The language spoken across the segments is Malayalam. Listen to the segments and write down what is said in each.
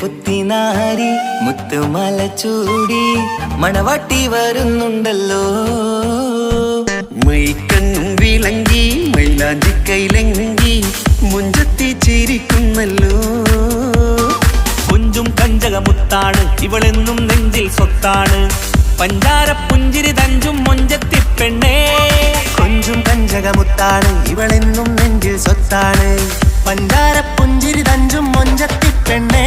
പുത്തിനാരി മുത്തുമല ചൂടി മണവാട്ടി വരുന്നുണ്ടല്ലോ. മൈക്കണ്ണും വിളങ്ങി മൈലാഞ്ചി കൈലങ്കി മുഞ്ചത്തി ചിരിക്കുന്നല്ലോ. കൊഞ്ചും കഞ്ചകമുത്താണ് ഇവളെന്നും നെഞ്ചിൽ സ്വത്താണ്. പഞ്ചാര പുഞ്ചിരി തഞ്ചും മൊഞ്ചത്തി പെണ്ണേ. കൊഞ്ചും കഞ്ചകമുത്താണ് ഇവളെന്നും നെഞ്ചിൽ സ്വത്താണ്. പഞ്ചാര പുഞ്ചിരി തഞ്ചും മൊഞ്ചത്തി പെണ്ണേ.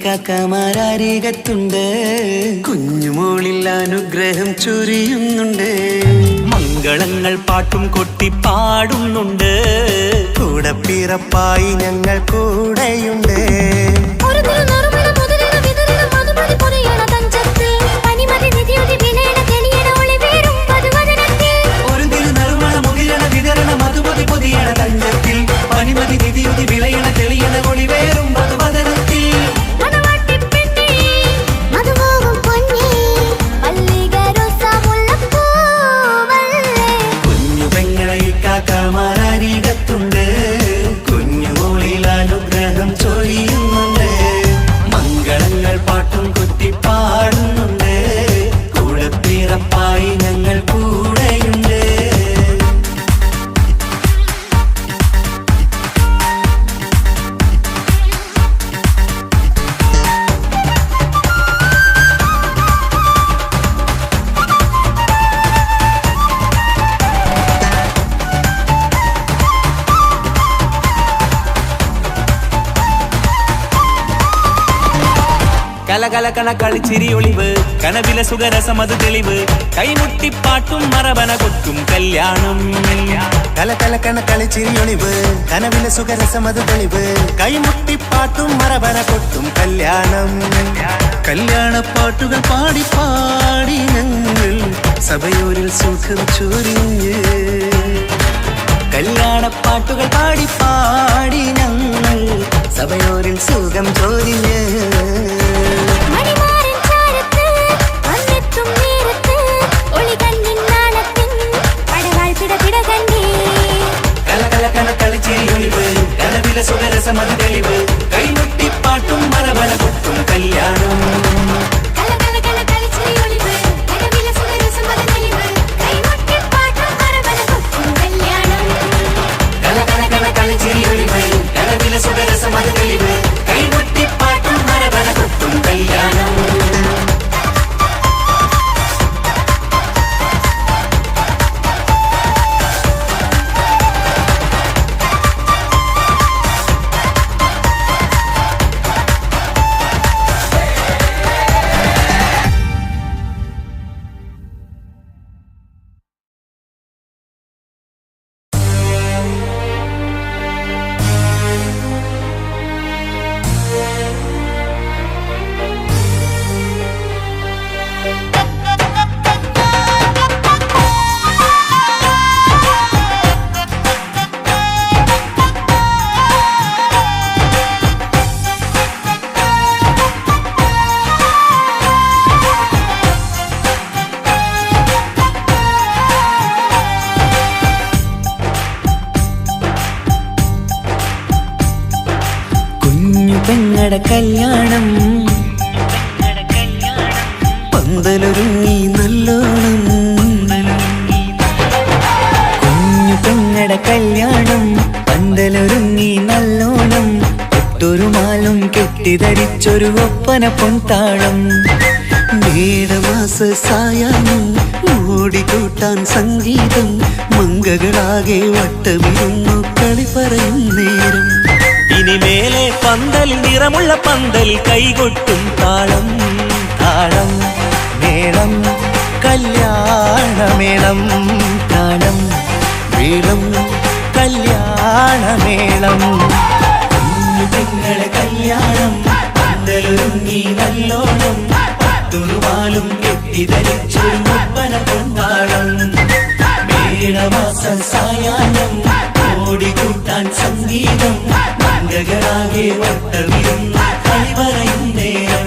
കാക്കമാരരികത്തുണ്ട്. കുഞ്ഞുമോളിൽ അനുഗ്രഹം ചൊരിയുന്നുണ്ട്. മംഗളങ്ങൾ പാട്ടും കൊട്ടി പാടുന്നുണ്ട്. കൂടെ പിറപ്പായി ഞങ്ങൾ കൂടെയുണ്ട്. മധുമതി പൊതിയണ തഞ്ചത്തിൽ പനിമതി നിധിയുതി വിളയണ തെളിയണ ഒളിവേറും കലകലകണ കളിച്ചിരി ഒളിവ് കനവിലെ സുഖരസമത് തെളിവ് കൈമുട്ടിപ്പാട്ടും മറവന കൊട്ടും കല്യാണം കലകലകണ കളിച്ചിരി ഒളിവ് കനവിലെ സുഖരസമത് തെളിവ് കൈമുട്ടിപ്പാട്ടും മറവന കൊട്ടും കല്യാണം കല്യാണപ്പാട്ടുകൾ പാടി പാടി ഞങ്ങൾ സഭയോരിൽ സുഖം ചൊരിഞ്ഞ് കല്യാണപ്പാട്ടുകൾ പാടി പാടി ഞങ്ങൾ സഭയോരിൽ സുഖം ചൊരിഞ്ഞ് സുഖരസമത് തെളിവ് കൈമുട്ടിപ്പാട്ടും മറവന കൊട്ടും കല്യാണം സുഖരസമത് തെളിവ് കൈമുട്ടിപ്പാട്ടും മറവന കൊട്ടും കല്യാണം പെങ്ങടെ കല്യാണം പന്തലൊരുങ്ങി നല്ലോണം കുഞ്ഞു പെങ്ങടെ കല്യാണം പന്തലൊരുങ്ങി നല്ലോണം ഒട്ടൊരു മാലും കെട്ടിധരിച്ചൊരു ഒപ്പന പൊൻതാളം മേടമാസ സായാഹ്നം ഓടിക്കൂട്ടാൻ സംഗീതം മംഗകളാകെ വട്ടമിരുന്നു കളി പറയും നേരം ഇനി മേലെ പന്തൽ നിറമുള്ള പന്തൽ കൈകൊട്ടും താളം താളം മേളം കല്യാണമേളം താളം മേളം കല്യാണമേളം കുഞ്ഞു പെങ്ങളെ കല്യാണം പന്തലൊരുങ്ങി നല്ലോണം പത്തുറുമാലും കെട്ടിധരിച്ചൊരു ഒപ്പന പൊൻതാളം മേടമാസ സായാഹ്നം ഓടിക്കൂട്ടാൻ സംഗീതം മംഗകളാകെ വട്ടമിരുന്ന കളി പറയും നേരം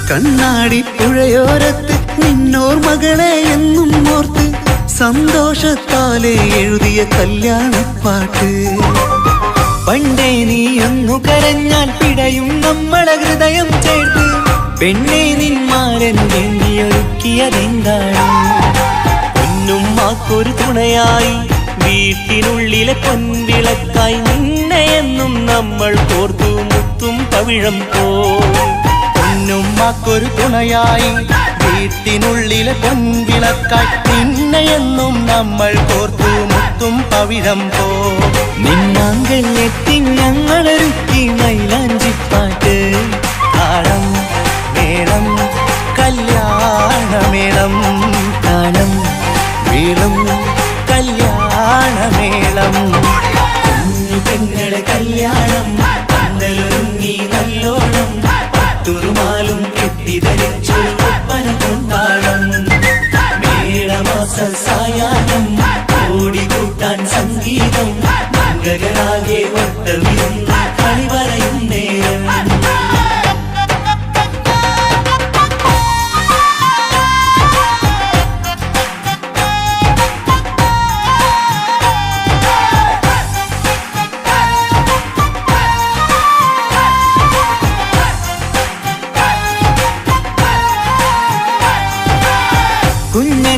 കണ്ണാടി പുഴയോരത്ത് നിന്നോർ മകളെ എന്നും ഓർത്ത് സന്തോഷത്താലെ എഴുതിയ കല്യാണപ്പാട്ട് പണ്ടേ നീ ഒന്നു കരഞ്ഞാൽ പിടയും നമ്മളെ ഹൃദയം ചേർത്ത് പെണ്ണെ നിന്മാരൻ വേണ്ടിയൊരുക്കിയതെന്താണ് പൊന്നുമ്മാക്കൊരു തുണയായി വീട്ടിനുള്ളിലെ പൊൻവിളക്കായി നിന്നെയെന്നും നമ്മൾ കോർത്തു മുത്തും പവിഴം പോ പൊന്നുമ്മക്കൊരു തുണയായി വീട്ടിനുള്ളിലെ പൊൻവിളക്കായി നിന്നെയെന്നും നമ്മൾ കോർത്തു മുത്തും പവിഴം പോ നിന്നാങ്കൾ എത്തി ഞങ്ങളൊരുക്കി മൈലാഞ്ചിപ്പാട്ട് താളം മേളം കല്യാണമേളം താളം മേളം കല്യാണമേളം കുഞ്ഞു പെങ്ങളെ കല്യാണം പന്തലൊരുങ്ങി നല്ലോണം പത്തുറുമാലും കെട്ടിധരിച്ചൊരു ഒപ്പന പൊൻതാളം മേടമാസ സായാഹ്നം ഓടിക്കൂട്ടാൻ സംഗീതം മംഗകളാകെ വട്ടമിരുന്ന കളി പറയും നേരം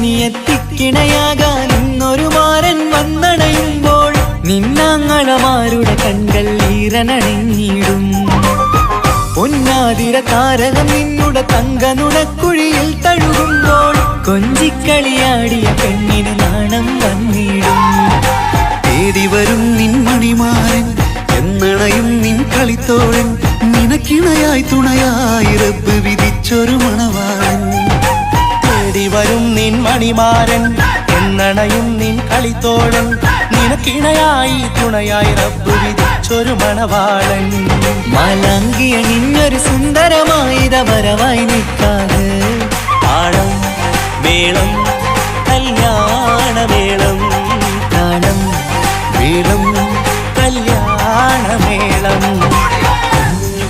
ഭാഗ്യമണിയത്തിക്കിണയാകാൻ ഇന്നൊരു മാരൻ വന്നണയുമ്പോൾ നിന്നാങ്ങളമാരുടെ കൺകൾ ഈറനണിഞ്ഞിടും. പൊന്നാതിര താരകം നിന്നുടെ തങ്ക നുണക്കുഴിയിൽ തഴുകുമ്പോൾ കൊഞ്ചിക്കളിയാടിയ പെണ്ണിന് നാണം വന്നിടും. തേടി വരും നിൻ മണിമാരൻ എന്നണയും നിൻ കളിത്തോഴൻ നിനക്കിണയായി തുണയായി റബ്ബ് വിധിച്ചൊരു മണവാളൻ. തേടി വരും നിൻ മണിമാരൻ എന്നണയും നിൻ കളിത്തോഴൻ നിനക്കിണയായി തുണയായി റബ്ബ് വിധിച്ചൊരു മണവാളൻ. മാലാങ്കിയണിഞ്ഞൊരു സുന്ദരമായിത വരവായി നിൽക്കാതെ താളം മേളം കല്യാണമേളം താളം മേളം കല്യാണമേളം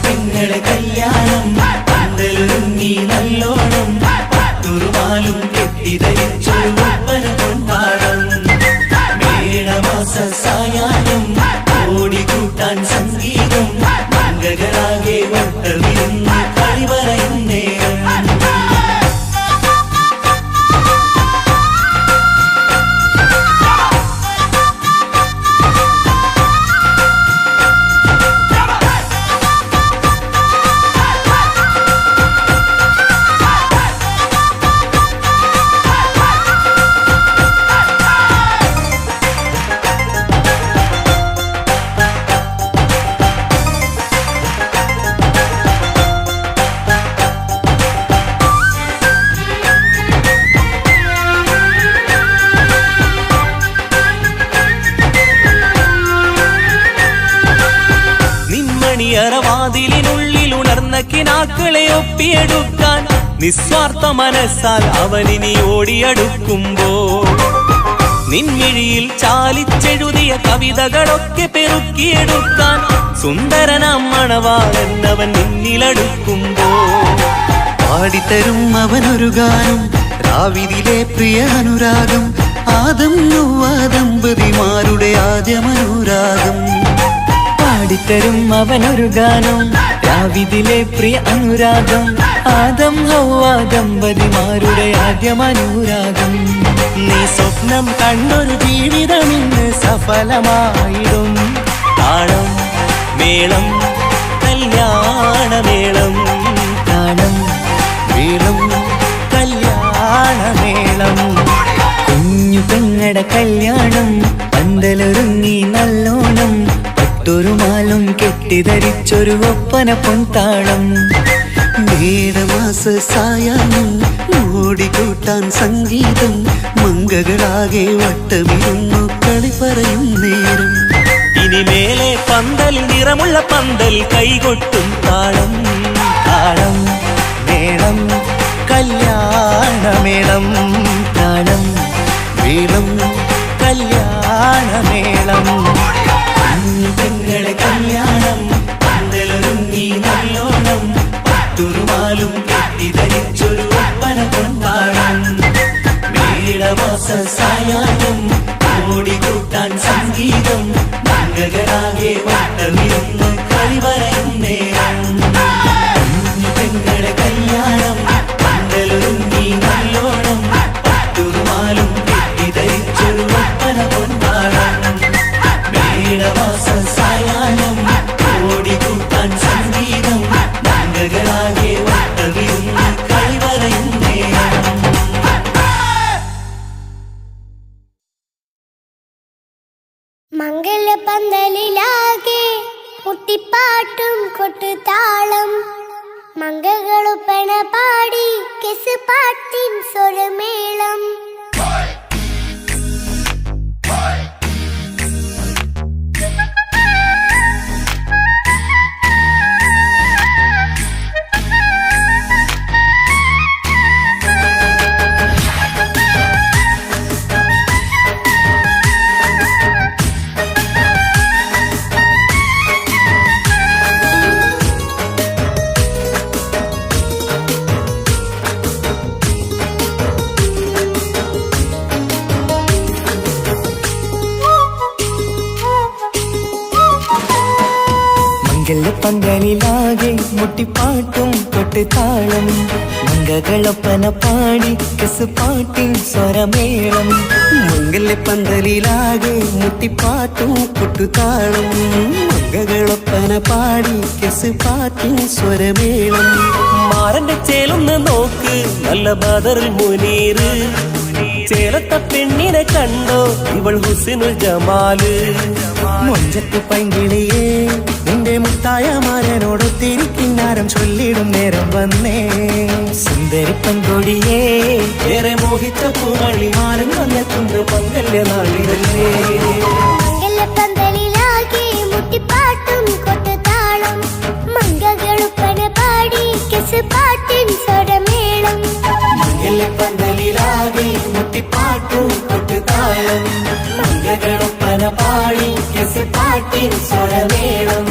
പെങ്ങളെ കല്യാണം പന്തലൊരുങ്ങി നല്ലോണം പട്ടുറുമാലും കെട്ടിധരിച്ചൊരു ഒപ്പന കൊണ്ടാടം. മേടമാസ സായാഹ്നം ഓടിക്കൂട്ടാൻ സംഗീതം മംഗളാകെ വട്ടമിരുന്ന് കളി പറയും നേരം. നിന്മണിയറവാതിലിനുള്ളിൽ ഉണർന്ന കിനാക്കളെ ഒപ്പിയെടുക്കാൻ നിസ്വാർത്ഥ മനസ്സാൽ അവനിനി ഓടിയടുക്കുമ്പോൾ നിൻമിഴിയിൽ ചാലിച്ചെഴുതിയ കവിതകളൊക്കെ പെറുക്കിയെടുക്കാൻ സുന്ദരനാം മണവാളൻ അവൻ നിന്നിലടുക്കുമ്പോൾ പാടിത്തരും അവനൊരു ഗാനം രാവിലെ പ്രിയ അനുരാഗം ആദം നൊവ്വ ദമ്പതിമാരുടെ ആദ്യമനുരാഗം. പാടിത്തരും അവനൊരു ഗാനം രാവിലെ പ്രിയ അനുരാഗം ആദം ഹൗവ ദമ്പതിമാരുടെ ആദ്യമനുരാഗം. നീ സ്വപ്നം കണ്ടൊരു ജീവിതം ഇന്ന് സഫലമായിടും. താളം മേളം കല്യാണമേളം താളം മേളം കല്യാണമേളം കുഞ്ഞു പെങ്ങടെ കല്യാണം പന്തലൊരുങ്ങി നല്ലോണം പട്ടുറുമാലും കെട്ടിധരിച്ചൊരു ഒപ്പന പൊൻതാളം. മേടമാസ സായാഹ്നം ഓടിക്കൂട്ടാൻ സംഗീതം മംഗളാകെ വട്ടമിരുന്നു കളി പറയും നേരം. ഇനിമേലെ പന്തൽ നിറമുള്ള പന്തൽ കൈകൊട്ടും താളം താളം മേളം കല്യാണമേളം താളം മേളം കല്യാണമേളം. പെങ്ങളെ കല്യാണം പന്തലൊരുങ്ങി നല്ലോണം പട്ടുറുമാലും കെട്ടിധരിച്ചൊരു ഒപ്പന കൊണ്ടാടം. മേടമാസ സായാഹ്നം ഓടിക്കൂട്ടാൻ സംഗീതം മംഗളാകെ വട്ടമിരുന്ന് കളി പറയും നേരം. പെങ്ങളെ കല്യാണം പന്തലൊരുങ്ങി നല്ലോണം പട്ടുറുമാലും കെട്ടിധരിച്ചൊരു ഒപ്പന കൊണ്ടാടം. മേടമാസ സായാഹ്നം ഓടിക്കൂട്ടാൻ സംഗീതം മംഗളാകെ വട്ടമിരുന്ന് കളി പറയും നേരം. മംഗളപന്തലിലാകെ മുട്ടിപ്പാട്ടും കൊട്ടുതാളം മംഗളുപ്പണ പാടി കെസ് പാട്ടിൻ സ്വരമേളം. പന്തലിലാകെ മുട്ടിപ്പാട്ടും കൊട്ടുതാളം മംഗകളൊപ്പന പാടി കെസുപാട്ടിൻ സ്വരമേളം മംഗല്യപ്പന്തലിലാകെ മുട്ടിപ്പാട്ടും കൊട്ടുതാളം മംഗകളൊപ്പന പാടി കെസുപാട്ടിൻ സ്വരമേളം മാരന്റെ ചേലൊന്ന് നോക്ക് നല്ല ബദറിൽ മുനീറ് ചേലത്ത പെണ്ണിനെ കണ്ടോ ഇവൾ ഹുസിനുൽ ജമാല് മുഞ്ചത്ത് പൈങ്കിളിയേ നിന്റെ മുത്തായ മാരനോടൊത്തിരിക്കിന്നാരം ചൊല്ലിടും നേരം വന്നേ സുന്ദരി പെൺകൊടിയേ ഏറെ മോഹിച്ച പൂമണിമാരൻ വന്നെത്തുന്ന മംഗല്യ നാളിതല്ലേ മംഗലപ്പന്തലിലാകെ മുട്ടിപ്പാട്ടും കൊട്ടുതാളം മംഗകളുപ്പന പാടി കെസുപാട്ടിൻ സ്വരമേളം മംഗല്യപ്പന്തലിലാകെ മുട്ടിപ്പാട്ടും കൊട്ടുതാളം മംഗളൊപ്പന പാടി കെസുപാട്ടിൻ സ്വരമേളം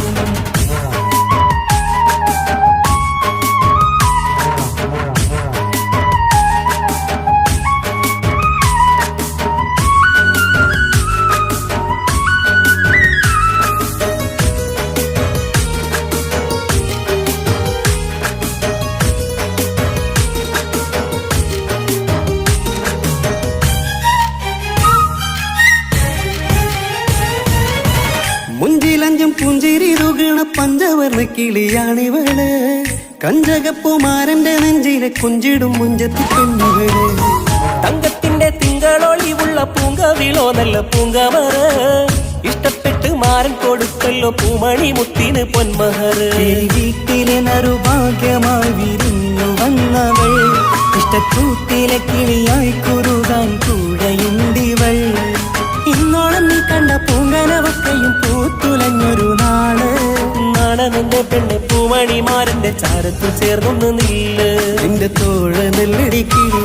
മുഞ്ചിലഞ്ചും പുഞ്ചിരി തുകണ പഞ്ചവർണ്ണ കിളിയാണിവള് കഞ്ചകപ്പുമാരന്റെ നെഞ്ചിലെ കൊഞ്ചിടും മുഞ്ചത്തി പെണ്ണുകള് തങ്കത്തിന്റെ തിങ്കളൊളിവുള്ള പൂങ്കവിളോ നല്ല പൂങ്കമറ ഇഷ്ടപ്പെട്ട് മാരൻ കൊടുക്കല്ലോ പൂമണി മുത്തിന് പൊന്മഹറ് വീട്ടിലെ നറുഭാഗ്യമായി വിരിഞ്ഞു വന്നവൾ ഇഷ്ടക്കൂട്ടിലെ കിളിയായി കുറുകാൻ കൂടെയുണ്ടിവൾ ഇന്നോളം നീ കണ്ട പൂങ്കനവക്കയും പൂത്തുലഞ്ഞൊരു നാള് നാണനെന്റെ പെണ്ണ് പൂമണിമാരന്റെ ചാരത്തു ചേർന്നൊന്ന് നില്ല് നിന്റെ തോഴ നെല്ലടിക്കിളി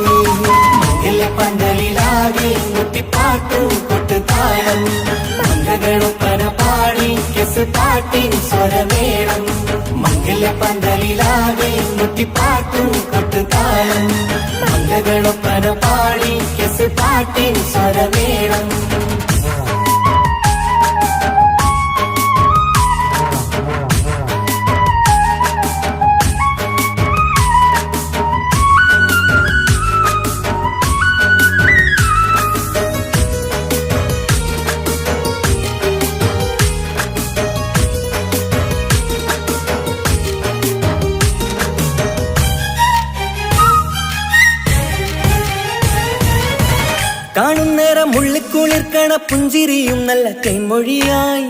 മംഗല്യപ്പന്തലിലാകെ മുട്ടിപ്പാട്ടും കൊട്ടുതാളം മംഗളൊപ്പന പാടി കെസുപാട്ടിൻ സ്വരമേളം മംഗല്യപ്പന്തലിലാകെ മുട്ടിപ്പാട്ടും കൊട്ടുതാളം മംഗളൊപ്പന പാടി കെസുപാട്ടിൻ സ്വരമേളം കാണുന്നേരം മുള്ളിക്കുളിർക്കണ പുഞ്ചിരിയും നല്ല കൈമൊഴിയായി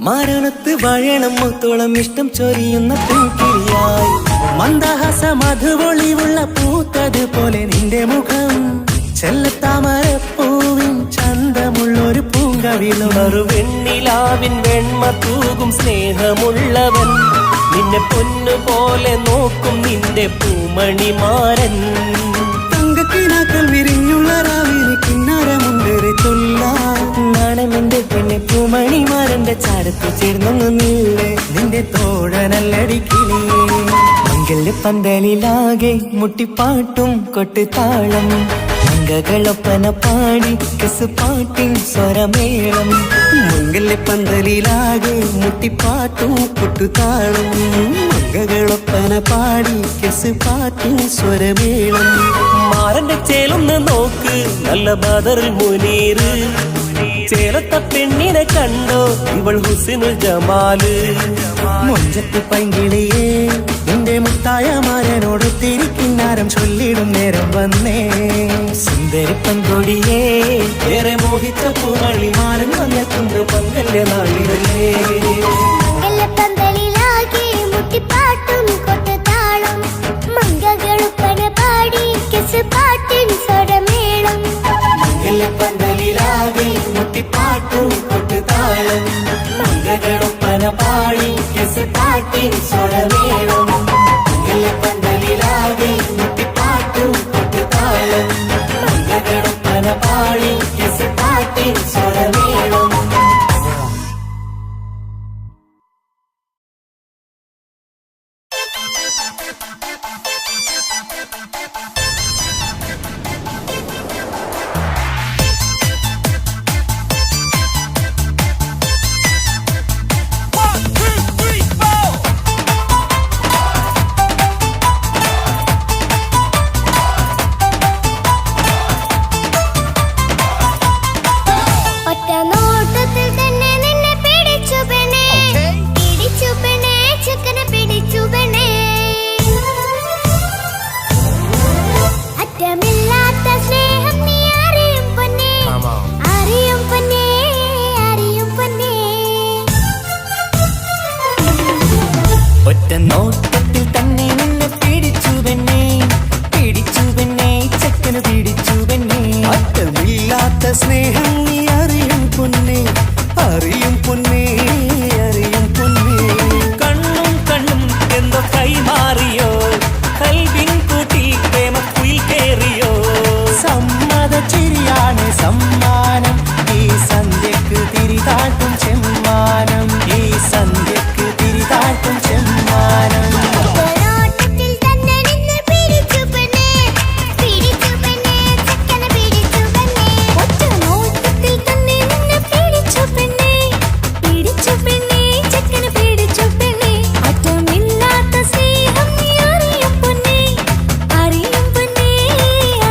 മാരണത്ത് വാഴണം മുത്തോളം ഇഷ്ടം ചൊരിയുന്ന പൂക്കിരിയായി മന്ദഹാസ മധുപൊളിവുള്ള പൂത്തതുപോലെ നിന്റെ മുഖം ചെല്ലത്താമരപ്പൂവിൻ ചന്തമുള്ളൊരു പൂങ്കവിളും വെണ്ണിലാവിൻ വെണ്മ തൂകും സ്നേഹമുള്ളവൻ നിന്നെ പൊന്നുപോലെ നോക്കും നിന്റെ പൂമണിമാരൻ തങ്കക്കിനാക്കൾ വിരിഞ്ഞുള്ള രാവിലെ കിന്നാരമുണ്ടേറെ ചൊല്ലാം നാണമെന്റെ പെണ്ണെ പൂമണിമാരന്റെ ചാരത്ത് ചേർന്നൊന്നു നില്ലേ നിന്റെ തോഴനല്ലടിക്കിളിയേ മംഗല്യപ്പന്തലിലാകെ മുട്ടിപ്പാട്ടും കൊട്ടുതാളം മംഗകളൊപ്പന പാടി കെസുപാട്ടിൻ സ്വരമേളം മംഗല്യപ്പന്തലിലാകെ മുട്ടിപ്പാട്ടും കൊട്ടുതാളം മംഗകളൊപ്പന പാടി കെസുപാട്ടിൻ സ്വരമേളം മാരന്റെ ചേലൊന്ന് നോക്ക് നല്ല ബദറിൽ മുനീറ് ചേലത്ത പെണ്ണിനെ കണ്ടോ ഇവൾ ഹുസിനുൽ ജമാല് മുഞ്ചത്ത് പൈങ്കിളിയേ നിന്റെ മുത്തായ മാരനോടൊത്തിരിക്കിന്നാരം ചൊല്ലിടും നേരം വന്നേ സുന്ദരി പെൺകൊടിയേ ഏറെ മോഹിച്ച പൂമണിമാരൻ വന്നെത്തുന്ന മംഗല്യ നാളിതല്ലേ മംഗലപ്പന്തലിലാകെ മുട്ടിപ്പാട്ടും കൊട്ടുതാളം മംഗകളുപ്പന പാടി കെസുപാട്ടിൻ സ്വരമേളം മംഗല്യപ്പന്തലിലാകെ മുട്ടിപ്പാട്ടും കൊട്ടുതാളം മംഗളൊപ്പന പാടി കെസുപാട്ടിൻ സ്വരമേളം മംഗല്യപ്പന്തലിലാകെ മുട്ടിപ്പാട്ടും കൊട്ടുതാളം മംഗളൊപ്പന പാടി കെസുപാട്ടിൻ സ്വരമേളം സ്നേഹം നീ അറിയും പൊന്നേ, അറിയും പൊന്നേ, അറിയും പൊന്നേ. കണ്ണും കണ്ണും എന്തോ കൈമാറിയോ, കൽവിൻ കൂട്ടിൽ പ്രേമക്കുയിൽ കേറിയോ. സമ്മത ചിരിയാണ് സമ്മാനം, ഈ സന്ധ്യക്ക് തിരിതാട്ടും ചെമ്മാനം, ഈ സന്ധ്യക്ക് തിരിതാട്ടും ചെമ്മാനം. ഒരോട്ടത്തിൽ തന്നെ നിന്നെ പിടിച്ചു പെണ്ണേ, പിടിച്ചു പെണ്ണേ, ചെക്കനെ പിടിച്ചു പെണ്ണേ. ഒറ്റ നോട്ടത്തിൽ തന്നെ നിന്നെ പിടിച്ചു പെണ്ണേ, പിടിച്ചു പെണ്ണേ, ചെക്കനെ പിടിച്ചു പെണ്ണേ. അറ്റമില്ലാത്ത സ്നേഹം നീ അറിയും പൊന്നേ, അറിയും പൊന്നേ,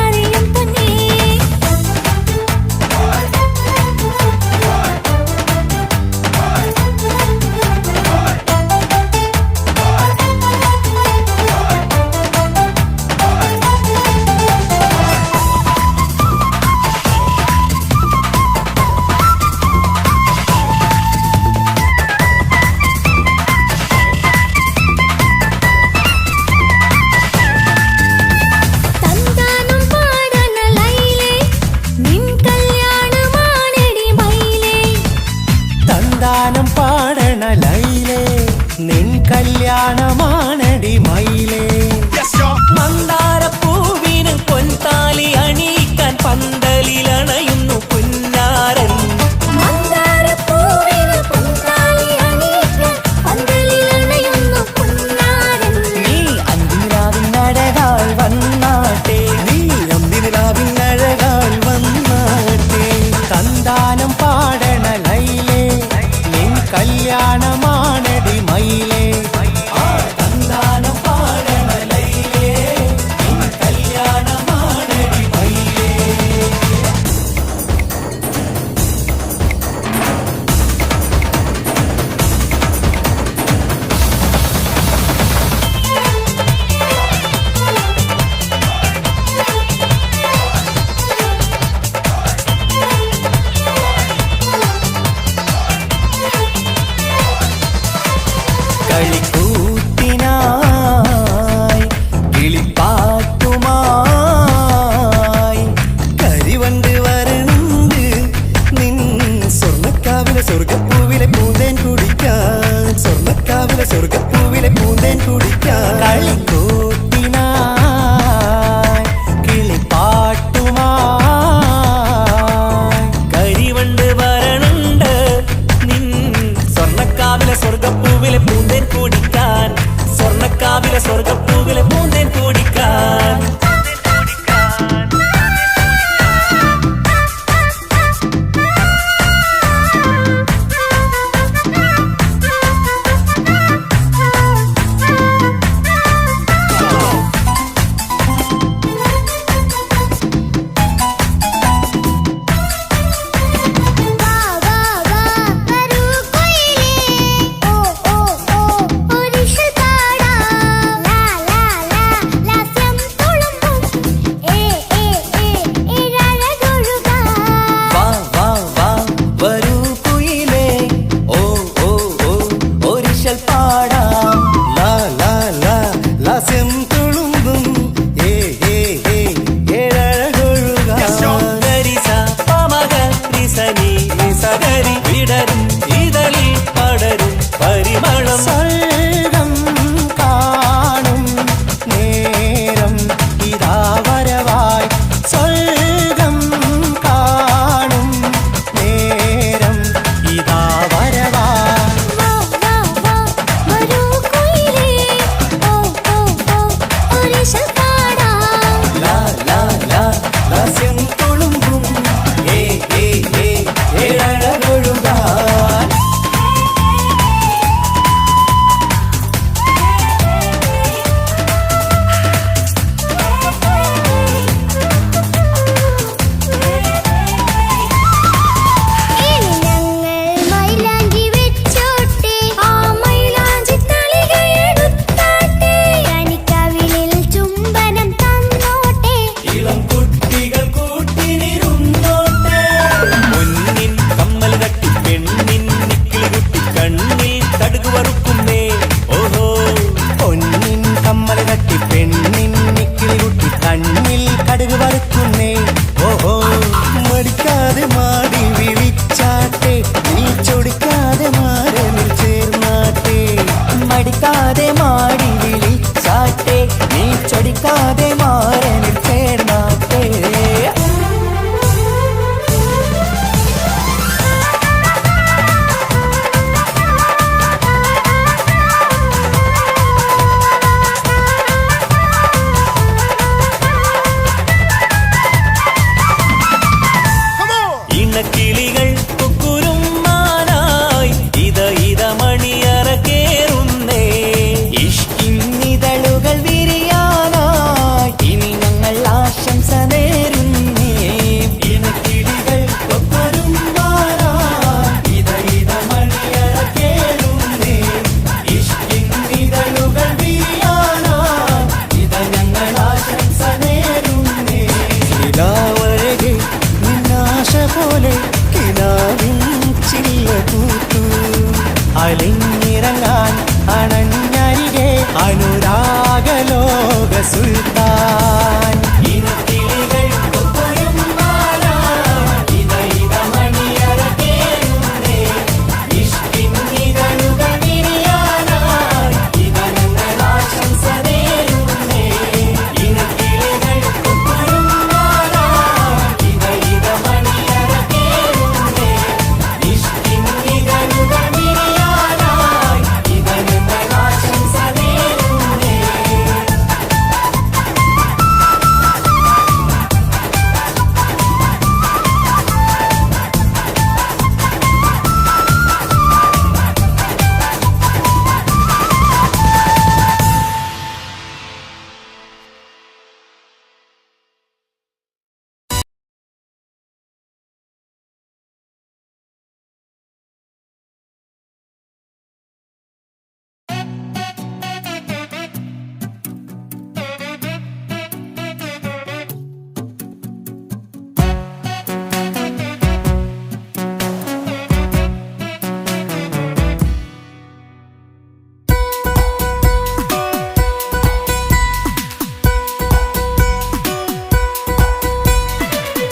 അറിയും പൊന്നേ. തന്താനം പാടന ലൈലേ, നിൻ കല്യാണമാണെടി മൈലേ. തന്താനം പാടണ ലൈലേ, നിൻ കല്യാണമാണടി മയിലേ. മന്ദാരപ്പൂവിന് പൊൻതാലി അണിയിക്കാൻ പന്തലിലണയുന്നു പുന്നാരൻ. മന്ദാരപ്പൂവിന് പൊൻതാലി അണിയിക്കാൻ പന്തലിലണയുന്നു പൊന്നാരൻ. നീ അന്തിരാവിനഴകാൽ വന്നാട്ടെ, നീ അന്തിനിലാവിൻ അഴകാൽ വന്നാട്ടെ. തന്താനം പാടണ ലൈലേ, നിൻ കല്യാണമാണടി മയിലേ. തന്താനം പാടണ ലൈലേ, നിൻ കല്യാണമാണടി മയിലേ. കളിക്കൂത്തിനായി കിളിപ്പാട്ടുമായി കരിവണ്ട് വരണ്ട് നിൻ സ്വർണ്ണക്കാവിലെ സ്വർഗപ്പൂവിലെ പൂന്തേൻ കുടിക്കാൻ, സ്വർണ്ണക്കാവിലെ സ്വർഗപ്പൂവിലെ പൂന്തേൻ കുടിക്കാൻ. കളിക്കൂത്തിനായി കിളിപ്പാട്ടുമായി കരിവണ്ട് വരണുണ്ട് നിൻ സ്വർണ്ണക്കാവിലെ സ്വർഗപ്പൂവിലെ പൂന്തേൻ കുടിക്കാൻ, സ്വർണ്ണക്കാവിലെ സ്വർഗപ്പൂവിലെ പൂന്തേൻ കുടിക്കാൻ. വാ വാ വാ വരൂ കൊയിലേ, ഓ ഓ ഓ ഒരിഷൽ പാടാം. ലാ ലാ ലാ ലാസ്യം തുളുമ്പും, ഏ ഏ ഏ ഏഴഴകൊഴുകാം. വാ വാ വാ വരൂ കുയിലേ, ഓ ഓ ഓ ഒരിശൽ പാടാം. ലാ ലാ ലാ ലാസ്യം തുളുമ്പും, ഏ ഏ ഏ ഏഴഴകൊഴുകാൻ. ഗരിസ പമഗ റിസനി നിസഗരി വിടരും ഇതളിൽ പടരും പരിമളം. സ്വർഗം കാണും നേരം ഇതാ വരവായി, സ്വർഗം കാണും നേരം ഇതാ വരവായി. വാ വാ വാ വരൂ കൊയിലേ, ഓ ഓ ഓ ഒരിഷൽ പാടാം. ലാ ലാ ലാ ലാസ്യം തുളുമ്പും, ഏ ഏ ഏ ഏഴഴകൊഴുകാൻ. ഇനി ഞങ്ങൾ മൈലാഞ്ചി വെച്ചോട്ടെ, ആ മൈലാഞ്ചി തളികയെടുത്താട്ടെ. കണിക്കവിളിൽ ചുംബനം തന്നോട്ടെ, ഇളം കുട്ടികൾ കൂട്ടിനിരുന്നോട്ടെ. പൊന്നിൻ കമ്മൽ തട്ടി പെണ്ണിൻ നിക്കിളി കുട്ടി കണ്ണിൽ കടുക് വറുക്കുന്നേ. ഓഹോ പൊന്നിൻ കമ്മൽ തട്ടി പെണ്ണിൻ നിക്കിളി കുട്ടി കണ്ണിൽ കടുക് വറുക്കുന്നേ. ഓഹോ മടിക്കാതെ മറക്കാതെ മാറനിൽ ചേർന്നാട്ടേ. ഇണക്കിളികൾ കുക്കുരുമാനായി ഇത മണിയറ കേറുന്നേ. ഇഷ്കിന്നിതളുകൾ വിരിയാനായി ഇനി ഞങ്ങൾ ആശംസ നേരുന്നേ. ഇണക്കിളികൾ കൊപ്പരുമാറായി ഇത മണിയറ കേറുന്നേ. ഇഷ്കിന്നിതളുകൾ വീഴാനായി ഇത ഞങ്ങൾ ആശംസ നേരുന്നേ. നിലാവഴകെ നിന്നാശ പോലെ കിനാവിൻ ചില്ല പൂത്തു. അലിഞ്ഞിറങ്ങാൻ അണഞ്ഞരികെ അനുരാഗലോക സുൽത്താൻ. ഇണക്കിളികൾ കൊപ്പരുമാറായി ഇത മണിയറ കേറുന്നേ. ഇഷ്കിന്നിതളുകൾ വീഴാനായി ഇത ഞങ്ങൾ ആശംസ നേരുന്നേ. ഇണക്കിളികൾ കൊപ്പരുമാറായി ഇത മണിയറ കേറുന്നേ. ഇഷ്കിന്നിതളുകൾ വീഴാനായി ഇത ഞങ്ങൾ ആശംസ നേരുന്നേ.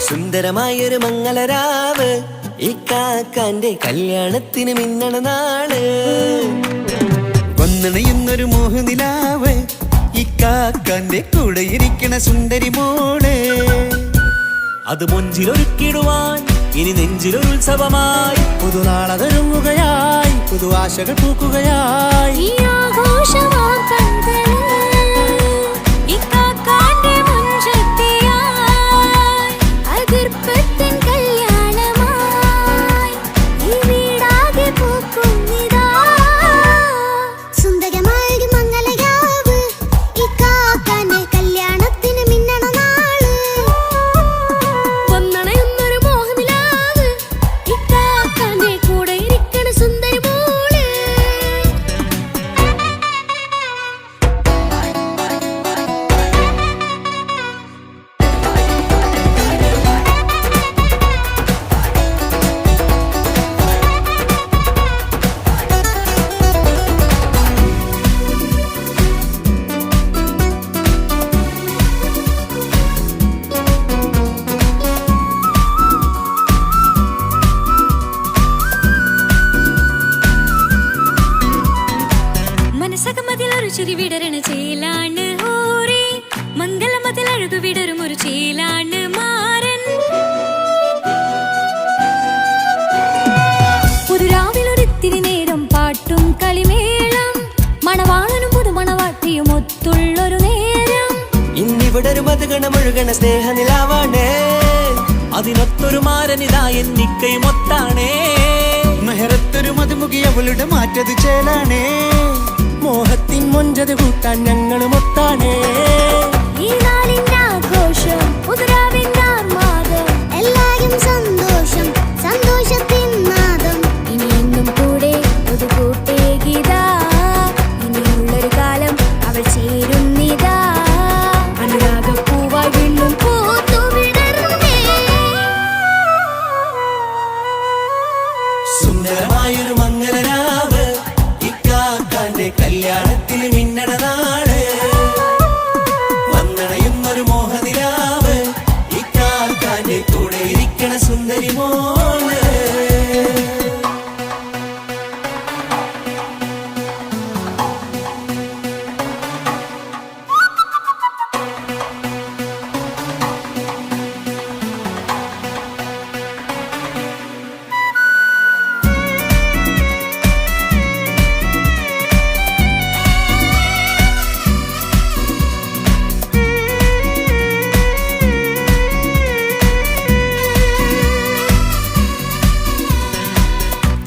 സുന്ദരമായൊരു മംഗളരാവ് ഇക്കാക്കാന്റെ കല്യാണത്തിന് മിന്നണ നാള്. വന്നണയുന്നൊരു മോഹനിലാവ് ഇക്കാക്കാന്റെ കൂടെ ഇരിക്കണ സുന്ദരി മോള്. അത് മൊഞ്ചിലൊരുക്കിടുവാൻ ഇനി നെഞ്ചിലൊരുത്സവമായി. പുതുനാളതൊരുങ്ങുകയായി പുതുആശകൾ പൂക്കുകയായി. ഈ ആഘോഷമാക്കന്തല് ഇക്കാക്കാന്റെ മുഞ്ചത്തിയായി അതിർപ്പത്തിൻ കല്യാണമായി ഈ വീടാകെ പൂക്കുന്നിതാ. സുന്ദരമായൊരു മംഗളയാവ് ഇക്കാക്കാന്റെ കല്യാണത്തിന് മിന്നണ നാള്. വന്നണയുന്നൊരു മോഹനിലാവ് ഇക്കാക്കാന്റെ കൂടെ ഇരിക്കണ സുന്ദരി മോള്. മനസ്സകമതിലൊരു ചിരി വിടരണ ചേലാണ് ഹോറി. മംഗളമതിലഴകു വിടരും ഒരു ചേലാണ് മാരൻ. പുതുരാവിലൊരിത്തിരി നേരം പാട്ടും കളിമേളം മണവാളനും പുതുമണവാട്ടിയും ഒത്തുള്ളൊരു നേരം. ഇന്നിവിടെ ഒരു മധുഗണമൊഴുകണ സ്നേഹനിലാവാണ്. അതിനൊത്തൊരു മാരനിതാ എന്നിക്കൈമൊത്താണേ. മെഹറത്തൊരു മധുമുഖി അവളുടെ മാറ്റത് ചേലാണേ. മോഹത്തിൻ മൊഞ്ചത് കൂട്ടാൻ ഞങ്ങളും ഒത്താണേ. ഈ നാളിന്റെ ആഘോഷം പുതുരാവിന്റെ ആർമാദം എല്ലാരും സന്തോഷം സന്തോഷത്തിൻ നാദം. ഇനിയെന്നും കൂടെ പുതുകൂട്ടേ ഗീതാ ഇനിയുള്ളൊരു കാലം അവൾ ചേരുന്നിതാ. അനുരാഗപ്പൂവായി വീണ്ടും പൂത്തു വിടർന്നേ. സുന്ദരമായൊരു മംഗളരാവ് ഇക്കാക്കാന്റെ കല്യാണത്തിന് മിന്നണ നാള്. വന്നണയുന്നൊരു മോഹനിലാവ്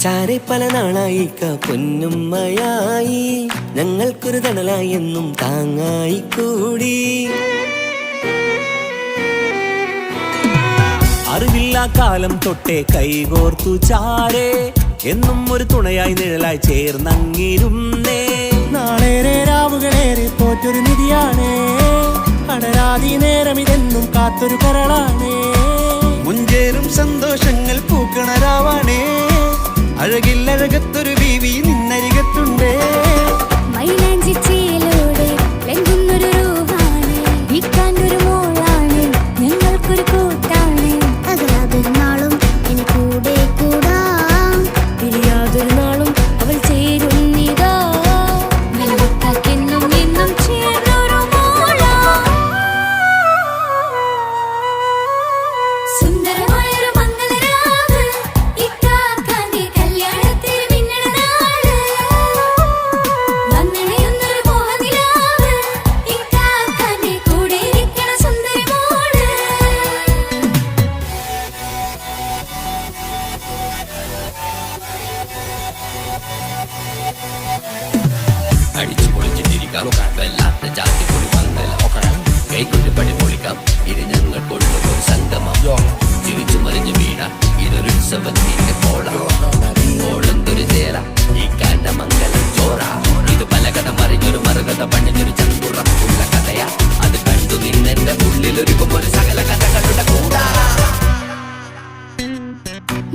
ചാരെ പല നാളായി പൊന്നുമ്മയായി ഞങ്ങൾക്കൊരു തണലായി എന്നും താങ്ങായി കൂടി. അറിവില്ലാ കാലം തൊട്ടേ കൈകോർത്തു ചാരേ എന്നും ഒരു തുണയായി നിഴലായി ചേർന്നങ്ങിരുന്നേ. നാളേറെ രാവുകളേറെ പോറ്റൊരു നിധിയാണേ, അടരാതി നേരം ഇതെന്നും കാത്തൊരു കരളാണേ. മുഞ്ചേറും സന്തോഷങ്ങൾ പൂക്കണരാവാണേ, അഴകില്ലഴകത്തൊരു ബീവി നിന്നരികത്തുണ്ടേ. മൈലാഞ്ചി ചേലോടെ ലംഘുന്നൊരു രൂപാണ്, വിൽക്കാനൊരു മോളാണ്, ഞങ്ങൾക്കൊരു കൂട്ടാണ്. അകലാതൊരു നാളും ഇനി കൂടെ കൂടാം, പിരിയാതൊരു നാളും അവൾ ചേരുന്നിതാ. വെള്ളക്കാക്കെന്നും എന്നും ചേർന്നൊരു മോളാ. സുന്ദരമായൊരു മംഗളരാവ്, ഇക്കാക്കാന്റെ കല്യാണത്തിന് മിന്നണ നാള്. വന്നണയുന്നൊരു മോഹനിലാവ്, ഇക്കാക്കാന്റെ കൂടെ ഇരിക്കണ സുന്ദരി മോള്. അടിച്ചു പൊളിച്ചിട്ടിരിക്കാം, വല്ലാത്ത ജാതി പൊളി പന്തല ഒക്കണം, കൈകൊണ്ട് പടി പൊളിക്കാം, ഇത് ഞങ്ങൾ കൊണ്ടുപോകും സംഗമം. ചിരിച്ചു മറിഞ്ഞു വീണ ഇതൊരു ഉത്സവത്തിന്റെ ഓളന്തൊരു ചേര ഈ കാണ്ട മംഗലം ചോറ. ഇത് പലകഥ മറിഞ്ഞൊരു മറുകഥ പണിഞ്ഞൊരു ചന്തുറപ്പുള്ള കഥയാ, അത് കണ്ടു നിന്നെന്റെ ഉള്ളിലൊരുക്കുമ്പോൾ സകല കഥകളുടെ കൂടാ.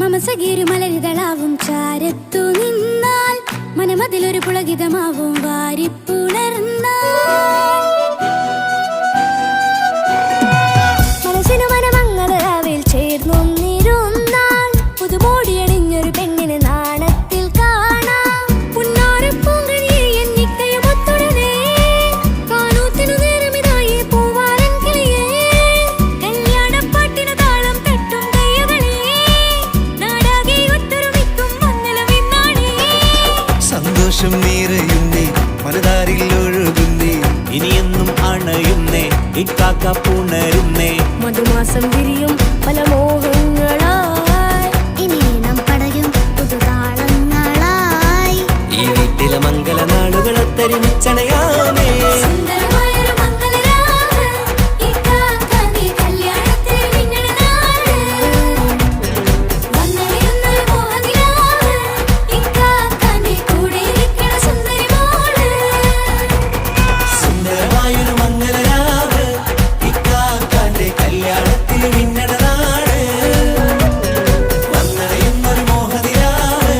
മമസഗീരു മലരിതളാവും ചാരത്തു നിന്നാൽ, മനമതിലൊരു പുളകിതമാവും വാരിപ്പുണർന്നാൽ. മനസ്സിനു മനമങ്ങലാവിൽ ചേർന്നൊന്നിരുന്നാൽ, പുതുമോടിയണിഞ്ഞൊരു പെണ്ണിന് നാണത്തിൽ കാണാം. പുന്നാരപ്പൂങ്കനിയെ എന്നിക്കയുമൊത്തുടനെ, കാനൂത്തിനു നേരമിതായി പൂവാലൻ കിളിയേ. കല്യാണപ്പാട്ടിന് താളം തട്ടും കയ്യുകളേ, നാടാകെ ഒത്തൊരുമിക്കും മംഗളമിന്നാണേ. സന്തോഷം നിറയുന്നേ, മനതാരിൽ ഒഴുകുന്നേ, ഇനിയെന്നും അണയുന്നേ, ഇക്കാക്ക പുണരുന്നേ. മധുമാസം വിരിയും പല മോഹങ്ങളായി, ഇനി നാം പടയും പുതുതാളങ്ങളായി. ഈ വീട്ടിലെ മംഗള നാളുകളൊത്തരിച്ചണയാമേ. സുന്ദരമായൊരു മംഗളരാവ്, ഇക്കാക്കാന്റെ കല്യാണത്തിന് മിന്നണ നാള്. വന്നണയുന്നൊരു മോഹനിലാവ്, ഇക്കാക്കാന്റെ കൂടെ ഇരിക്കണ സുന്ദരി മോള്. സുന്ദരമായൊരു മംഗളരാവ്, ഇക്കാക്കാന്റെ കല്യാണത്തിന് മിന്നണ നാള്. വന്നണയുന്നൊരു മോഹനിലാവ്,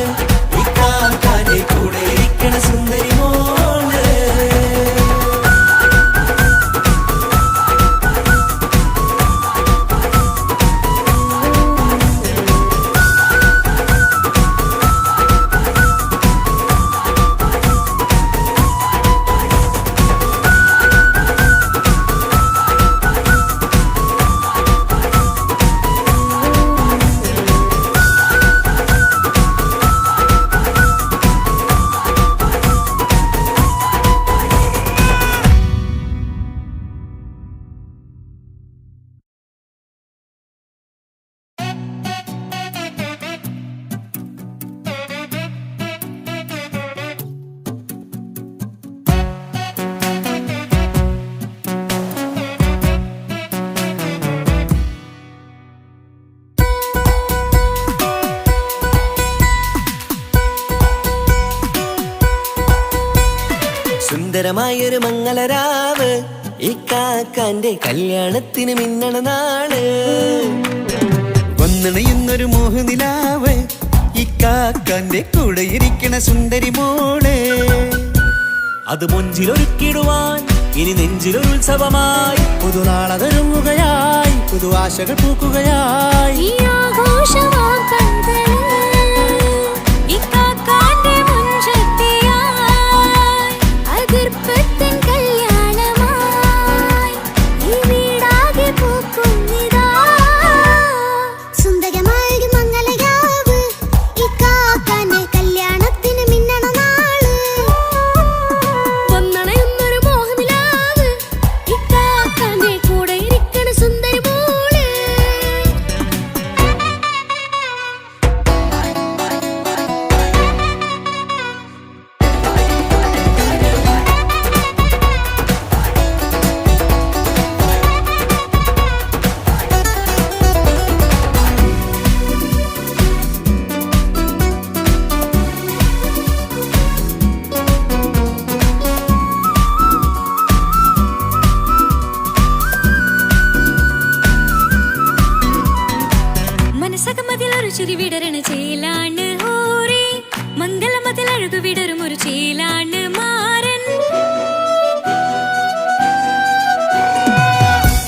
ഇക്കാക്കാന്റെ കൂടെ ഇരിക്കണ സുന്ദരി മോള്. സുന്ദരമായൊരു മംഗളരാവ്, ഇക്കാക്കാന്റെ കല്യാണത്തിന് മിന്നണ നാള്. വന്നണയുന്നൊരു മോഹനിലാവ്, ഇക്കാക്കാന്റെ കൂടെ ഇരിക്കണ സുന്ദരി മോള്. അത് മുഞ്ചിലൊരുക്കിടുവാൻ ഇനി നെഞ്ചിലൊരു ഉത്സവമായി. പുതുനാളതൊരുങ്ങുകയായി, പുതു ആശകൾ പൂക്കുകയായി. ഈ ആഘോഷമാം കൺകളിൽ ഇക്കാക്കാന്റെ മുൻചെത്തിയായി, അതിർപ്പത്തിൻ കല്യാണമായി ഈ വീടാകെ പൂക്കുന്നിതാ. സുന്ദരമായൊരു മംഗളരാവ്, ഇക്കാക്കാന്റെ കല്യാണത്തിന് മിന്നണ നാള്. വന്നണയുന്നൊരു മോഹനിലാവ്, ഇക്കാക്കാന്റെ കൂടെ ഇരിക്കണ സുന്ദരി മോള്. ചിരി വിടരണ ചേലാണ് ഓരേ മംഗലമതിൽ അഴകു വിടരും ഒരു ചേലാണ് മാരൻ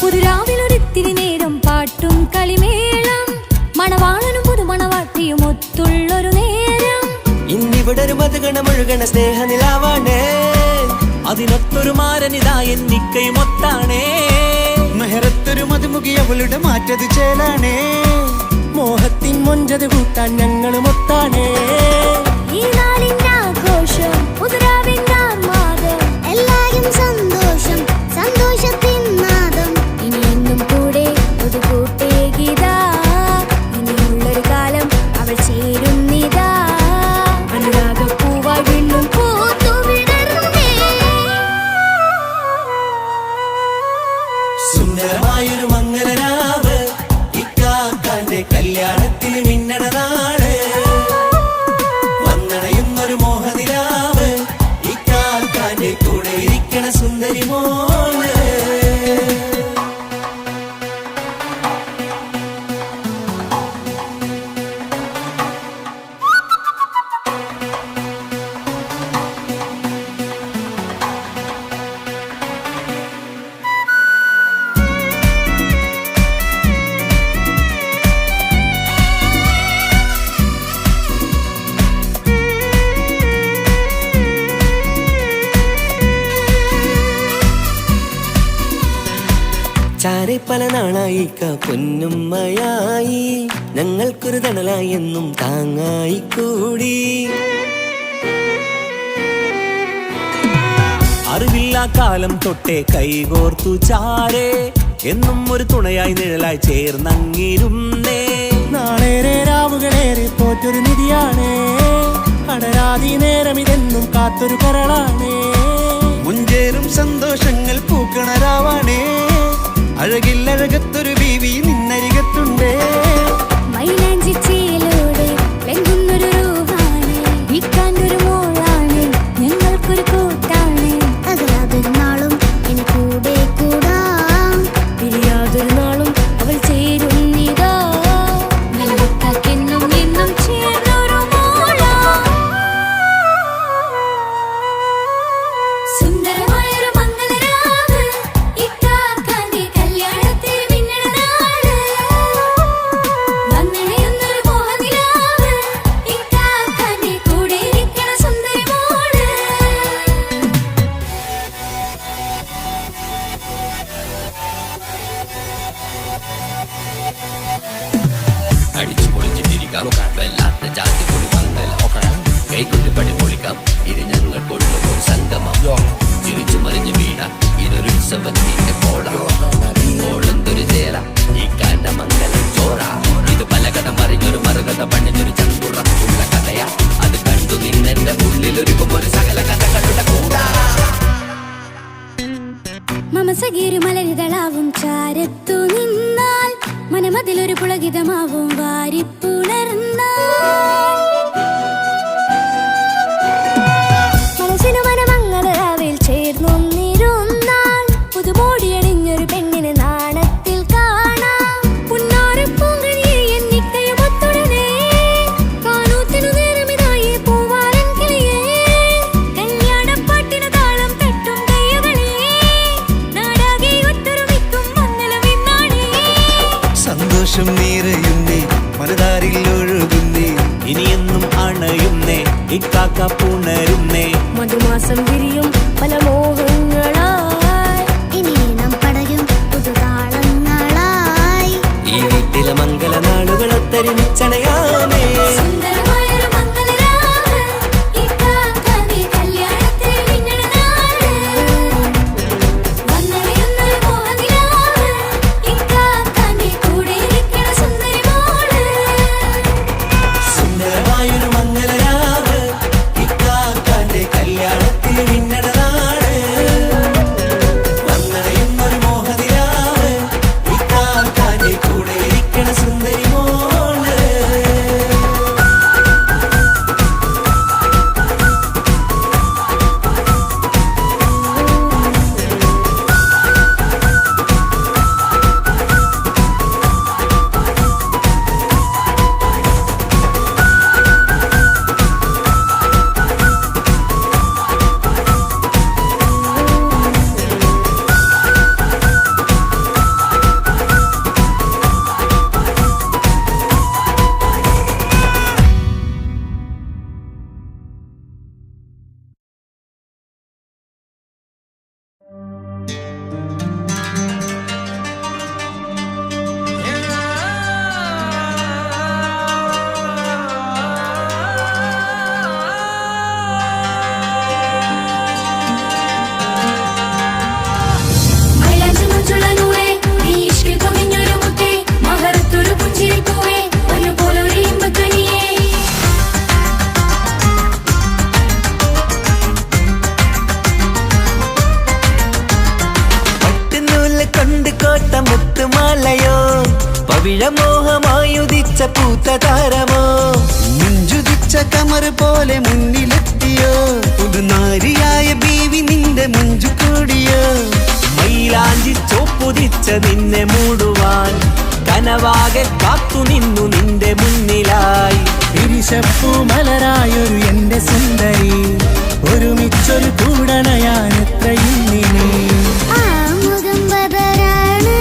പുതുരാവിലൊരിത്തിരി നേരം പാട്ടും കളിമേളം മണവാളനും പുതുമണവാട്ടിയും ഒത്തുള്ളൊരു നേരം ഇന്നിവിടെ ഒരു മധുഗണമൊഴുകണ സ്നേഹനിലാവാണേ അതിനൊത്തൊരു മാരനിതാ എന്നിക്കയുമൊത്താണേ മെഹറത്തൊരു മധുമുഖി അവളുടെ മാറ്റത് ചേലാണേ മോഹത്തിൻ മൊഞ്ചത് കൂട്ടാൻ ഞങ്ങളും ഒത്താണേ ഈ നാളിന്റെ ആഘോഷം പുതുരാവിന്റെ ആർമാദം എല്ലാരും സന്തോഷം സന്തോഷത്തിൻ നാദം ഇനി എന്നും കൂടെ ഒരു കൂട്ടേകിതാ ഇനിയുള്ളൊരു കാലം അവൾ ചേരുന്നിതാ അനുരാഗപ്പൂവായി വീണ്ടും പൂത്തു വിടർന്നേ സുന്ദരമായൊരു മംഗലരാവ് ഇക്കാക്കാന്റെ കല്യാണത്തിന് മിന്നണ നാള് വന്നണയുന്നൊരു മോഹനിലാവ് ഇക്കാക്കാന്റെ കൂടെ ഇരിക്കണ സുന്ദരി മോള് ചാരെ പല നാളായിക്ക പൊന്നുമ്മയായി ഞങ്ങൾക്കൊരു തണലായി എന്നും താങ്ങായി കൂടി അറിവില്ലാ കാലം തൊട്ടേ കൈകോർത്തു ചാരേ എന്നും ഒരു തുണയായി നിഴലായി ചേർന്നങ്ങിരുന്നേ നാളേറെ രാവുകളേറെ പോറ്റൊരു നിധിയാണേ അടരാതി നേരം ഇതെന്നും കാത്തൊരു കരളാണേ മുഞ്ചേറും സന്തോഷങ്ങൾ പൂക്കണരാവാണേ അഴകില്ലഴകത്തൊരു ബീവി നിന്നരികത്തുണ്ടേ മൈലാഞ്ചി ചേലോടെ വെങ്കുന്നൊരു രൂഹാണ് വിൽക്കാനൊരു മോളാണ് ഞങ്ങൾക്കൊരു കൂട്ടാണ് അകലാതൊരു നാളും ഇനി കൂടെ കൂടാം പിരിയാതൊരു നാളും അവൾ ചേരുന്നിതാ നെല്ലിക്കാക്കെന്നും എന്നും ചേർന്നൊരു മോളാ സുന്ദരമായൊരു മംഗലരാവ് ഇക്കാക്കാന്റെ കല്യാണത്തിന് മിന്നണ നാള് വന്നണയുന്നൊരു മോഹനിലാവ് ഇക്കാക്കാന്റെ കൂടെ ഇരിക്കണ സുന്ദരി മോള് അടിച്ചു പൊളിച്ചിട്ടിരിക്കാം വല്ലാത്ത ജാതി പൊളി പന്തൽ കൈകൊണ്ട് പടി പൊളിക്കാം ഇത് ഞങ്ങൾ കൊണ്ടുപോകും സംഗമം ചിരിച്ചു മറിഞ്ഞു വീണ ഇതൊരു ഉത്സവത്തിന്റെ കോളന്തൊരു ചേര ഈ കാണ്ട മംഗലം ചോറ ഇത് പല കഥ മറിഞ്ഞൊരു മറുകഥ പണിഞ്ഞൊരു ചന്തുറപ്പുള്ള കഥയാ അത് കണ്ടു നിന്നെന്റെ ഉള്ളിലൊരുക്കും ഒരു സകല കഥകളുടെ കൂടാ മമസഗീരു മലരിതളാവും ചാരത്തു നിന്നാൽ മനമതിലൊരു പുളകിതമാവും വാരിപ്പുണർന്നാൽ മനസ്സിനു മനമംഗളരാവിൽ ചേർന്നൊന്നിരുന്നാൽ പുതുമോടിയണിഞ്ഞൊരു പെണ്ണിനെ നാണത്തിൽ കാണാം പുന്നാരപ്പൂങ്കണിയെ എന്നിക്കയുമൊത്തുടനെ കാനൂത്തിനു നേരമിതായി പൂവാലൻ കിളിയേ കല്യാണപ്പാട്ടിനു താളം തട്ടും കയ്യുകളേ നാടാകെ ഒത്തൊരുമിക്കും മംഗലമിന്നാണേ സന്തോഷം നിറയുന്നേ മനതാരിൽ ഒഴുകുന്നേ ഇനിയെന്നും അണയുന്നേ ഇക്കാക്ക പുണരുന്നേ മധുമാസം വിരിയും പല മോഹങ്ങളായി ഇനി നാം പടരും പുതുതാളങ്ങളായി ഈ വീട്ടിലെ മംഗല നാളുകൾ ഒത്തരിച്ചണയാമേ സുന്ദരമായൊരു മംഗലരാവ് ഇക്കാക്കാന്റെ കല്യാണത്തിന് മിന്നണ നാള് വന്നണയുന്നൊരു മോഹനിലാവ് ഇക്കാക്കാന്റെ കൂടെ ഇരിക്കണ സുന്ദരി മോള് സുന്ദരമായൊരു മംഗലരാവ് ഇക്കാക്കാന്റെ കല്യാണത്തിന് മിന്നണ നാള് വന്നണയുന്നൊരു മോഹനിലാവ് ഇക്കാക്കാന്റെ കൂടെ ഇരിക്കണ സുന്ദരി മോള് പവിഴമോഹമായുദിച്ച പൂത്ത താരമോ മുഞ്ചുദിച്ച കമർ പോലെ മുന്നിലെത്തിയോ പുതുനാരിയായ ബീവി നിന്റെ മുഞ്ചു കൂടിയോ മൈലാഞ്ചി ചോപ്പുദിച്ച നിന്നെ മൂടുവാൻ കനവാകെ കാത്തു നിന്നു നിന്റെ മുന്നിലായി പിരിശപ്പൂ മലരായൊരു എന്റെ സുന്ദരി ഒരുമിച്ചൊരു കൂടണയാൻ എത്രയും നീ ആ മുഖം ബദരാണ്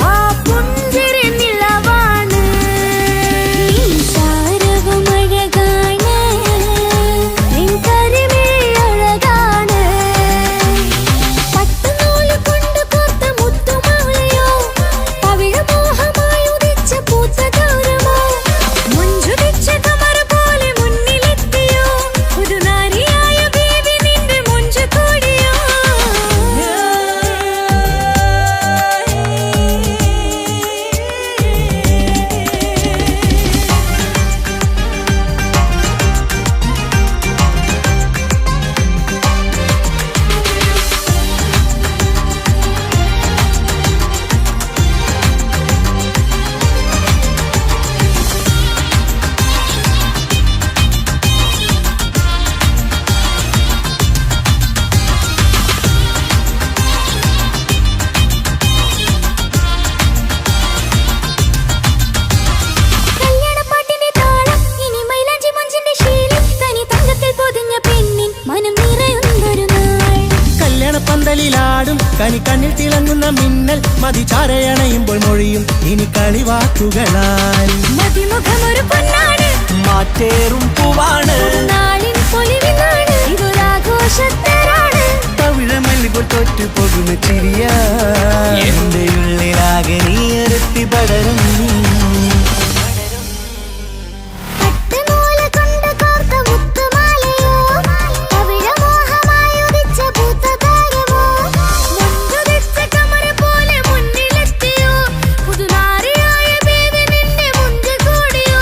ആ പുഞ്ചിരി നിലവാണ് നീ സാരവും അഴകാണ് നിൻ കരിമിഴി അഴകാണ് പട്ടുനൂല് കൊണ്ട് കോർത്ത മുത്തുമാലയോ പവിഴമോഹമായി ഉദിച്ച പൂത്ത താരമോ മുഞ്ചുദിച്ച കമർ പോലെ മുന്നിലെത്തിയോ പുതുനാരിയായ ബേബി നിന്റെ മുഞ്ചു കൂടിയോ കല്യാണപ്പാട്ടിന്റെ താളം ഇനി മൈലാഞ്ചി മഞ്ചിന്റെ ശീലം തനി തങ്കത്തിൽ പൊതിഞ്ഞ പെണ്ണിൻ മനം നിറയുന്നൊരു നാൾ കല്യാണപ്പന്തലിലാടും കണിക്കണ്ണിൽ തിളങ്ങുന്ന മിന്നൽ മതിചാരയണയുമ്പോൾ മൊഴിയും ഇനി കളിവാക്കുകളാൽ മതിമുഖമൊരു പൊന്നാണ് മാറ്റേറും പൂവാണ് നാളിൻ പൊലിവിനാണ് ഇതൊരാഘോഷത്തരാണ് പവിഴമല്ലിപ്പോൾ തോറ്റു പോകുന്ന ചിരിയാ എന്റെ ഉള്ളിലാകെ നീയറുത്തി പടരും പട്ടുനൂല് കൊണ്ട് കോർത്ത മുത്തുമാലയോ പവിഴമോഹമായി ഉദിച്ച പൂത്ത താരമോ മുഞ്ചുദിച്ച കമർ പോലെ മുന്നിലെത്തിയോ പുതുനാരിയായ ബേബി നിന്റെ മുഞ്ചു കൂടിയോ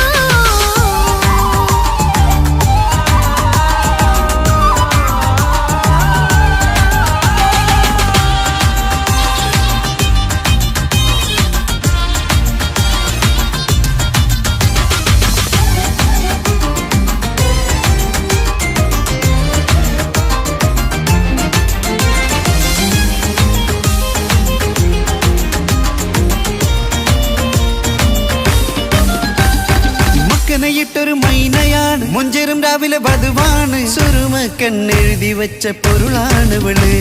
മക്കനയിട്ടൊരു മൈനയാണ് മുഞ്ചേറും രാവിലെ വധുവാണ് സുറുമ കണ്ണെഴുതി വെച്ച പൊരുളാണ് ഇവള്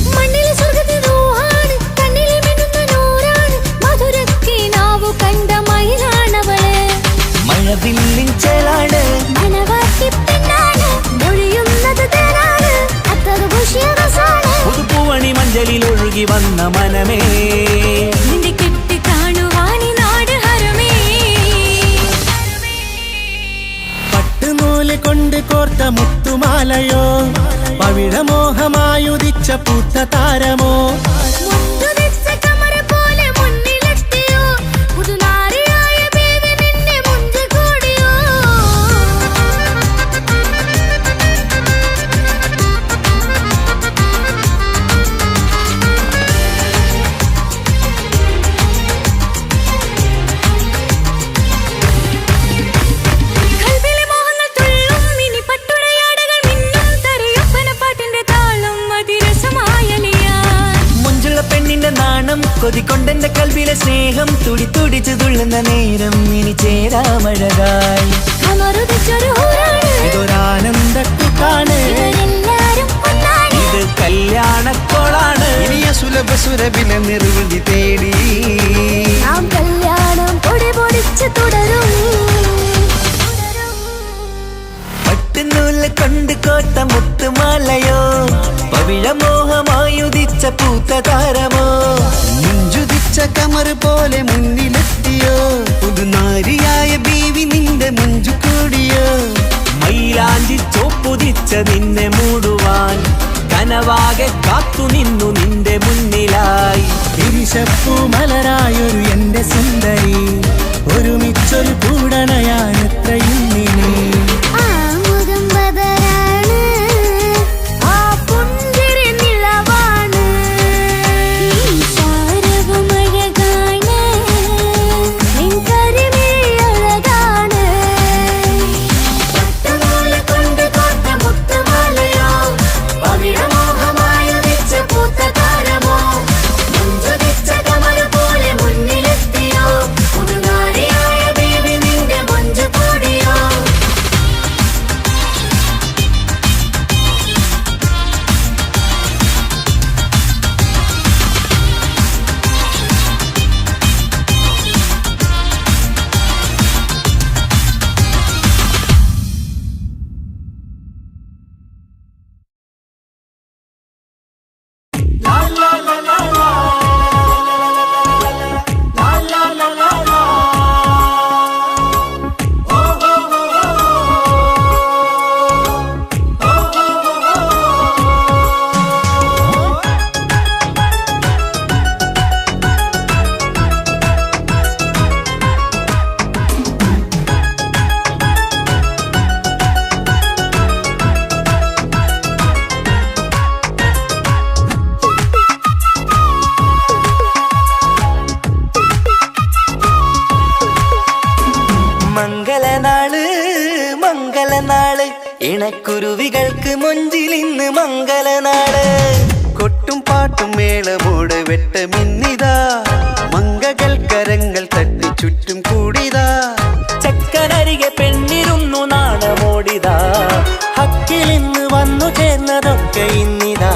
മണ്ണിലെ സ്വർഗ്ഗത്തിൽ റൂഹാണ് കണ്ണിലെ മിന്നുന്ന നൂറാണ് മധുരക്കിനാവു കണ്ട മയിലാണവള് മഴവില്ലിൻ ചേലാണ് മനവാട്ടി പെണ്ണാണ് മൊഴിയുന്നത് തേനാണ് അത്തത് ഖുഷിയറസാണ് പുതുപ്പൂവണി മഞ്ചലിൽ ഒഴുകി വന്ന മനമേ നിന്റെ കെട്ടി കാണുവാനി നാട് ഹരമേ പട്ടുനൂല് കൊണ്ട് കോർത്ത മുത്തുമാലയോ പവിഴമോഹമായുദിച്ച പൂത്ത താരമോ മുഞ്ചുദിച്ച കമർ പോലെ മുന്നിലെത്തിയോ പുതുനാരിയായ ബേബി നിന്റെ മുഞ്ചു കൂടിയോ കൽവിലെ മോഹങ്ങൾ തുള്ളും ഇനി പട്ടുടയാടകൾ മിന്നും തരയൊപ്പനപ്പാട്ടിന്റെ താളം അതിരസമായലിയാൻ മുഞ്ചുള്ള പെണ്ണിന്റെ നാണം കൊതിക്കൊണ്ടെന്റെ കൽവിലെ സ്നേഹം തുടി തുടിച്ചു തുള്ളുന്ന നേരം ഇനി ചേരാമഴകായി കമറുദിച്ചൊരു ഹൂറാണ് ഇതൊരാനന്ദക്കുട്ടാണ് ഇവരെല്ലാരും ഒന്നാണ് ഇത് കല്യാണക്കോളാണ് ഇനിയ സുലഭ സുരഭിലെ നിർവൃതി തേടി നാം കല്യാണം പൊടി പൊടിച്ച് തുടരും പട്ടുനൂല് കൊണ്ട് കോർത്ത മുത്തുമാലയോ പവിഴമോഹമായുദിച്ച പൂത്ത താരമോ മുഞ്ചുദിച്ച കമർ പോലെ മുന്നിലെത്തിയോ പുതുനാരിയായ ബീവി നിന്റെ മുഞ്ചു കൂടിയോ മൈലാഞ്ചി ചോപ്പുദിച്ച നിന്നെ മൂടുവാൻ കനവാകെ കാത്തു നിന്നു നിന്റെ മുന്നിലായി പിരിശപ്പൂ മലരായൊരു എന്റെ സുന്ദരി ഒരുമിച്ചൊരു കൂടണയാൻ എത്രയും നീ ആ മുഖം ബദരാണ് ആ പുഞ്ചിരി നിലവാണ് നീ സാരവും അഴകാണ് ഇണക്കുരുവികൾക്ക് മൊഞ്ചിലിന്ന് മംഗലനാട്. കൊട്ടും പാട്ടും മേളമോട് വെട്ടമിന്നിതാ, മംഗകൾ കരങ്ങൾ തട്ടി ചുറ്റും കൂടിതാ. ചക്കനരികെ പെണ്ണിരുന്നു നാണമോടിതാ, ഹക്കിലിന്ന് വന്നു ചേർന്നതൊക്കെ ഇന്നിതാ.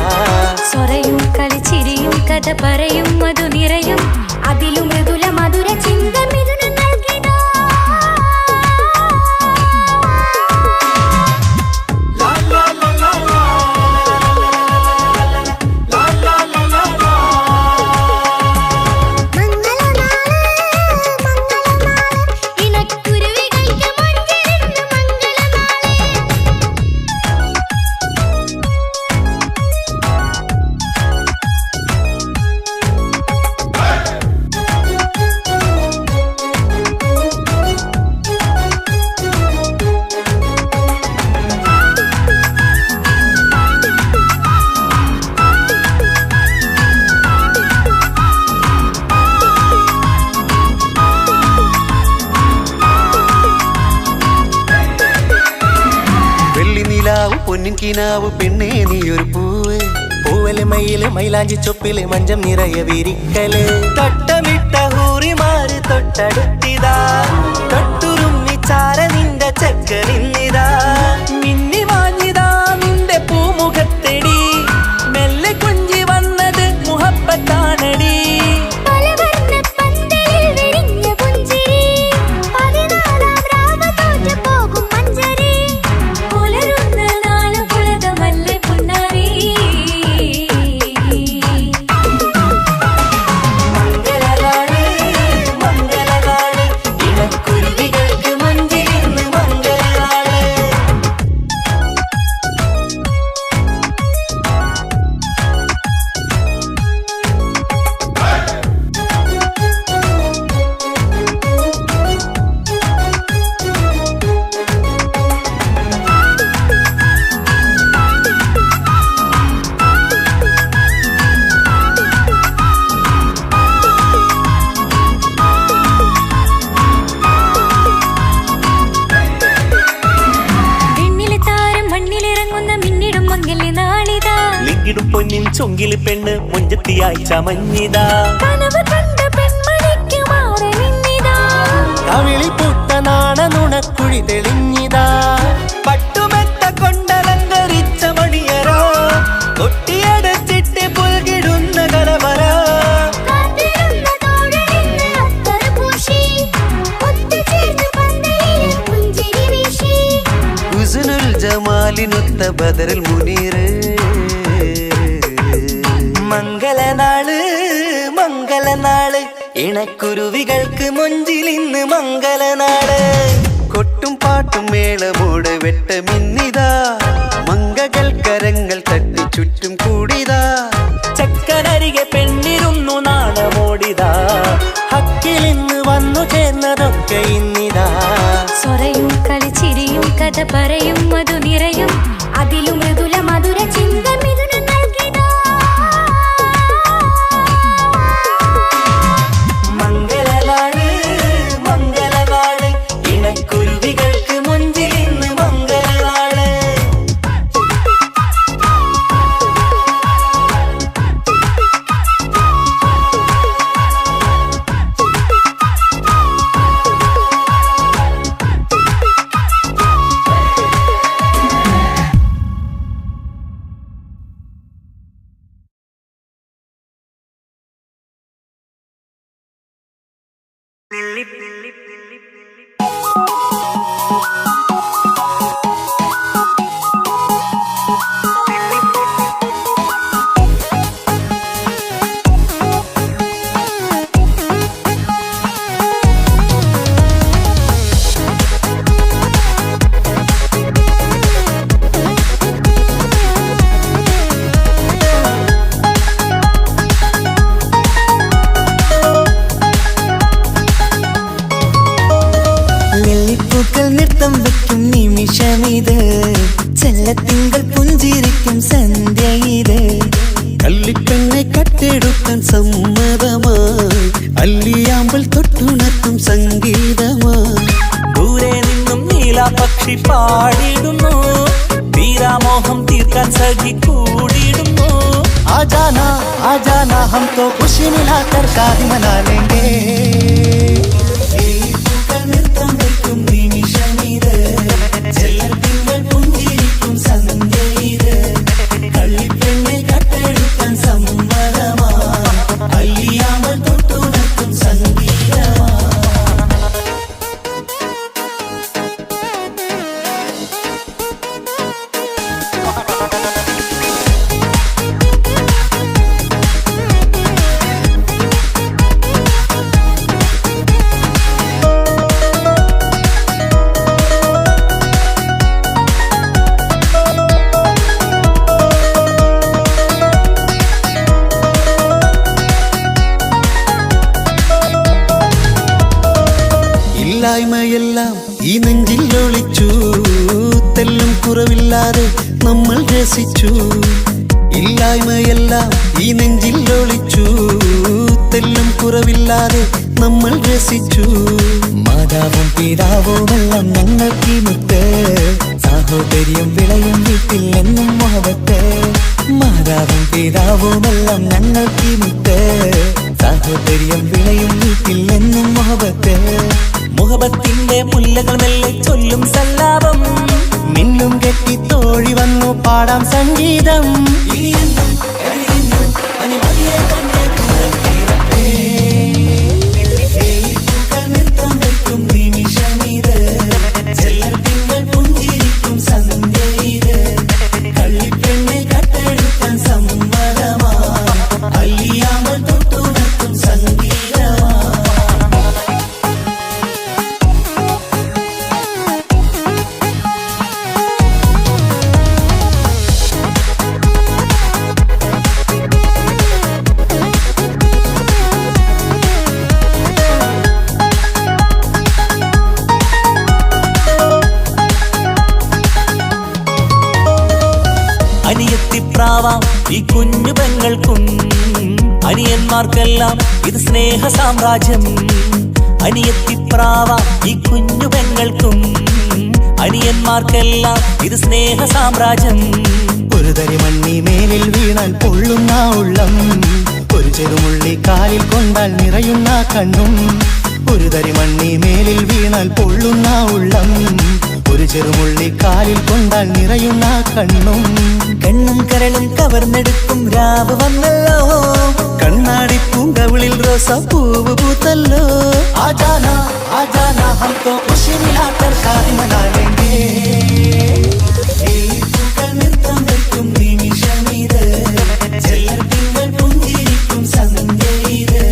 സ്വറയും കളിച്ചിരിയും കഥ പറയും മധു നിറയും അതിലും മൃദുല മധുര ചിന്ത മിഥുന നൽകിടാ. പൊന്നിൻ കിനാവ് പെണ്ണേ നീയൊരു പൂവ്, പൂവല് മയില് മൈലാഞ്ചി ചൊപ്പില് മഞ്ചം നിറയെ വിരിക്കല്. തൊട്ടമിട്ട ഹൂറിമാര് തൊട്ടടുത്തിതാ, തൊട്ടുരുമ്മി ചാര നിന്റെ ചക്കനിന്നിതാ. മിന്നി വാങ്ങിതാ നിന്റെ പൂമുഖത്തെടി, മെല്ലെ കുഞ്ചി വന്നത് മുഹബത്താണടി. ിടും പൊന്നിൻ ചൊങ്കില് പെണ്ണ് മുഞ്ചത്തിയായി ചമഞ്ഞിതാ, കവിളി പൂത്ത നാണ നുണക്കുഴി തെളിഞ്ഞിതാ. പട്ടുമെത്ത കൊണ്ടലങ്കരിച്ച മണിയരോ, കൊട്ടിയടച്ചിട്ട് പുൽകിടുന്ന കലവര. ഹുസ്നുൽ ജമാലിനൊത്ത ബദറുൽ മുനീർ. മംഗലനാള് മംഗലനാള്, ഇണക്കുരുവികൾക്ക് മൊഞ്ചിലിന്ന് മംഗലനാട്. കൊട്ടും പാട്ടും മേളമോട് വെട്ടമിന്നിതാ, മംഗകൾ കരങ്ങൾ തട്ടി ചുറ്റും കൂടിതാ. ചക്കനരികെ പെണ്ണിരുന്നു നാണമോടിതാ, ഹക്കിലിന്ന് വന്നു ചേർന്നതൊക്കെ ഇന്നിതാ. സ്വറയും കളിച്ചിരിയും കഥ പറയും മധു നിറയും അതിലും മൃദുല മധുര ചിന്ത മിഥുന നൽകിടാ. മംഗലനാള് മംഗലനാള്, ഇണക്കുരുവികൾക്ക് മുഞ്ചിലിന്ന് മംഗലനാള്. നെല്ലിപ്പൂക്കൾ നൃത്തം വെക്കും നിമിഷമിത്, ചെല്ലത്തിങ്കൾ പുഞ്ചിരിക്കും സന്ധ്യ ഇത്. കല്ലിപ്പെണ്ണെ കട്ടെടുക്കാൻ സമ്മതമായി, അല്ലിയാമ്പൽ തൊട്ടുണർത്തും സംഗീതമായി. ദൂരെ നിന്നും നീലാപക്ഷി പാടിടുന്നു, തീർക്കാൻ സഖി കൂടിയിടുന്നു. आजाना हम तो खुशी मिलाकर शादी मना लेंगे. നൃത്തം വെക്കും നിമിഷമിത്, ചെല്ലത്തിങ്കൾ പുഞ്ചിരിക്കും സന്ധ്യ ഇത്. കള്ളിപ്പെണ്ണെ കട്ടെടുക്കാൻ സമ്മതമാ, അല്ലിയാമൽ തൊട്ടുണർത്തും സംഗീതമാ. ഇല്ലായ്മയെല്ലാം ഈ നെഞ്ചിൽ ഒളിച്ചു, തെല്ലും കുറവില്ലാതെ നമ്മൾ രസിച്ചു. ഇല്ലായ്മയെല്ലാം ഈ നെഞ്ചിൽ ഒളിച്ചു, തെല്ലും കുറവില്ലാതെ നമ്മൾ രസിച്ചു. മാതാവും പിതാവുമെല്ലാം ഞങ്ങൾക്ക് മുത്ത്, സാഹോദര്യം വിളയും വീട്ടിൽ എന്നും മുഹബത്ത്. മാതാവും പിതാവുമെല്ലാം ഞങ്ങൾക്ക് മുത്ത്, സാഹോദര്യം വിളയും വീട്ടിൽ എന്നും മുഹബത്ത്. മുഹബത്തിന്റെ മുല്ലകൾ മെല്ലെ ചൊല്ലും സല്ലാപം, മിന്നും കെട്ടി തോഴി വന്നു പാടാം സംഗീതം. നൃത്തം വെക്കും നിമിഷമിത്, ചെല്ലത്തിങ്കൾ പുഞ്ചിരിക്കും സന്ധ്യ ഇത്. കള്ളിപ്പെണ്ണെ കട്ടെടുക്കാൻ സമ്മതമാ, അല്ലിയാമൽ തൊട്ടുണർത്തും സംഗീതമാ. അനിയത്തിപ്രാവാം ഈ കുഞ്ഞു പെങ്ങൾക്കും, അനിയന്മാർക്കെല്ലാം ഇത് സ്നേഹ സാമ്രാജ്യം. അനിയത്തിപ്രാവാം ഈ കുഞ്ഞു പെങ്ങൾക്കും, അനിയന്മാർക്കെല്ലാം ഇത് സ്നേഹ സാമ്രാജ്യം. ഒരു തരി മണ്ണി മേലിൽ വീണാൽ പൊള്ളുന്ന ഉള്ളം, ഒരു ചെറുമുള്ളി കാലിൽ കൊണ്ടാൽ നിറയുന്ന കണ്ണും. ഒരു തരി മണ്ണി മേലിൽ വീണാൽ പൊള്ളുന്ന ഉള്ളം, ഒരു ചെറുമുള്ളി കാലിൽ കൊണ്ടാൽ നിറയുന്ന കണ്ണും. കണ്ണും കരളും കവർന്നെടുക്കും രാവ് വന്നല്ലോ, കണ്ണാടി പൂങ്കവിളിൽ റോസാപ്പൂവ് പൂത്തല്ലോ. आजाना हम तो खुशी मिलाकर शादी मना लेंगे. നൃത്തം വെക്കും നിമിഷമിത്, ചെല്ലത്തിങ്കൾ പുഞ്ചിരിക്കും സന്ധ്യ ഇത്.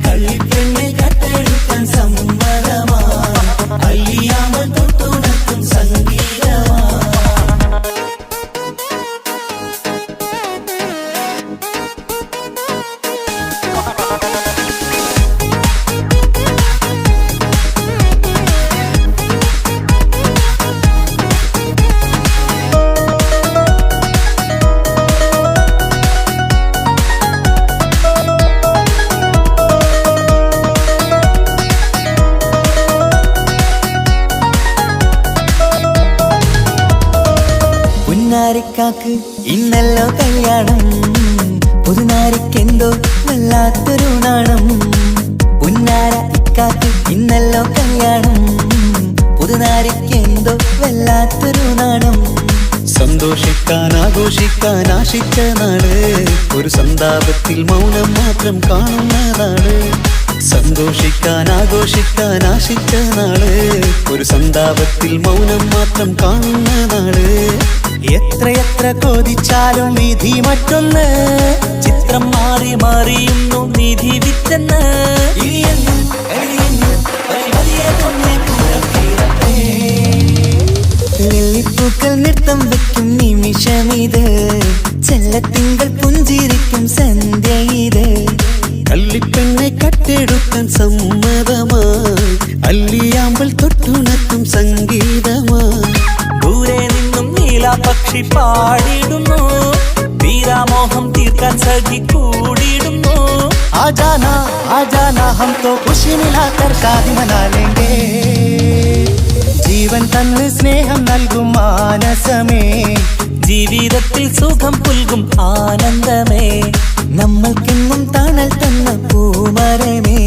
കള്ളിപ്പെണ്ണെ കട്ടെടുക്കാൻ സമ്മതമാ, അല്ലിയാമൽ തൊട്ടുണർത്തും സംഗീതമാ. പുന്നാരിക്കാക്ക് ഇന്നല്ലോ കല്യാണം, പുതുനാരിക്കെന്തോ വല്ലാത്തൊരു നാണം. പുന്നാര ഇക്കാക്ക് ഇന്നല്ലോ കല്യാണം, പുതുനാരിക്കെന്തോ വല്ലാത്തൊരു നാണം. സന്തോഷിക്കാൻ ആഘോഷിക്കാൻ ആശിച്ച നാട്, ഒരു സന്താപത്തിൽ മൗനം മാത്രം കാണുന്ന നാട്. സന്തോഷിക്കാൻ ആഘോഷിക്കാൻ ആശിച്ച നാട്, ഒരു സന്താപത്തിൽ മൗനം മാത്രം കാണുന്ന നാട്. എത്രയെത്ര കൊതിച്ചാലും വിധി മറ്റൊന്ന്, ചിത്രം മാറി മാറിയുന്നു നിധി വിറ്റെന്ന്. ലില്ലിപ്പൂക്കൾ നൃത്തം വെക്കും നിമിഷമിത്, ചെല്ലത്തിങ്കൾ പുഞ്ചിരിക്കും സന്ധ്യ ഇത്. കള്ളിപ്പെണ്ണെ കട്ടെടുക്കാൻ സമ്മതമായി, അല്ലിയാമ്പൽ തൊട്ടുണർത്തും സംഗീതമായി. ദൂരെ നിന്നും നീലാപക്ഷി പാടിയിടുന്നു, വീരാമോഹം തീർക്കാൻ സഖി കൂടിയിടുന്നു. आजाना हम तो खुशी मिलाकर शादी मना लेंगे. ജീവൻ തന്ന് സ്നേഹം നൽകും മാനസമേ, ജീവിതത്തിൽ സുഖം പുൽകും ആനന്ദമേ, നമ്മൾക്കെന്നും തണൽ തന്ന പൂമരമേ.